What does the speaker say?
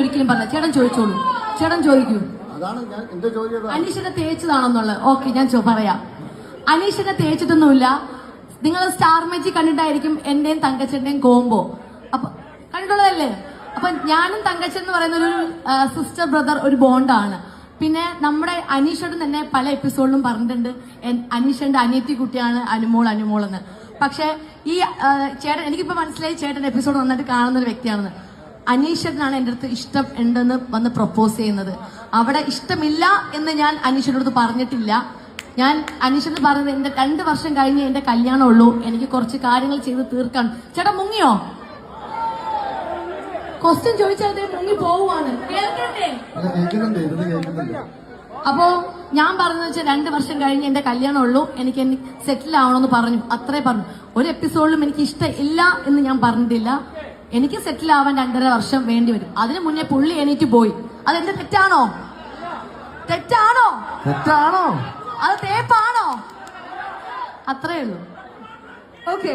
ഒരിക്കലും പറഞ്ഞ. ചേട്ടൻ ചോദിച്ചോളൂ, ചേട്ടൻ ചോദിക്കൂ. അനീഷിനെ തേച്ചതാണെന്നുള്ളത് ഓക്കെ, ഞാൻ പറയാം. അനീഷിനെ തേച്ചിട്ടൊന്നുമില്ല. നിങ്ങൾ സ്റ്റാർ മേജിക് കണ്ടിട്ടായിരിക്കും എന്റെയും തങ്കച്ചന്റെയും കോംബോ. അപ്പൊ കണ്ടിട്ടുള്ളതല്ലേ? അപ്പൊ ഞാനും തങ്കച്ചൻ എന്ന് പറയുന്ന ഒരു സിസ്റ്റർ ബ്രദർ ഒരു ബോണ്ടാണ്. പിന്നെ നമ്മുടെ അനീഷോടും തന്നെ പല എപ്പിസോഡിലും പറഞ്ഞിട്ടുണ്ട് അനീഷന്റെ അനിയത്തി കുട്ടിയാണ് അനുമോൾ എന്ന്. പക്ഷെ ഈ ചേട്ടൻ, എനിക്കിപ്പോ മനസ്സിലായി ചേട്ടൻ എപ്പിസോഡ് നന്നായിട്ട് കാണുന്ന ഒരു വ്യക്തിയാണെന്ന്. അനീഷനാണ് എൻ്റെ അടുത്ത് ഇഷ്ടം ഉണ്ടെന്ന് വന്ന് പ്രപ്പോസ് ചെയ്യുന്നത്. അവിടെ ഇഷ്ടമില്ല എന്ന് ഞാൻ അനീഷിന്റെ അടുത്ത് പറഞ്ഞിട്ടില്ല. ഞാൻ അനീഷിന് പറഞ്ഞത് എന്റെ 2 വർഷം കഴിഞ്ഞ് എന്റെ കല്യാണം ഉള്ളൂ, എനിക്ക് കുറച്ച് കാര്യങ്ങൾ ചെയ്ത് തീർക്കാൻ. ചേട്ടാ മുങ്ങിയോ? ക്വസ്റ്റ്യൻ ചോദിച്ചാൽ മുങ്ങി പോവുകയാണ്. കേൾക്കണ്ടേ? അപ്പോ ഞാൻ പറഞ്ഞതെന്ന് വെച്ചാൽ 2 വർഷം കഴിഞ്ഞ് എന്റെ കല്യാണം ഉള്ളൂ, എനിക്ക് സെറ്റിൽ ആവണമെന്ന് പറഞ്ഞു. അത്രേ പറഞ്ഞു. ഒരു എപ്പിസോഡിലും എനിക്ക് ഇഷ്ടമില്ല എന്ന് ഞാൻ പറഞ്ഞിട്ടില്ല. എനിക്ക് സെറ്റിൽ ആവാൻ 2.5 വർഷം വേണ്ടി വരും. അതിനു മുന്നേ പുള്ളി എണീറ്റ് പോയി. അതെന്റെ തെറ്റാണോ? തെറ്റാണോ? അത് തേപ്പാണോ? അത്രേ ഉള്ളൂ. ഓക്കെ.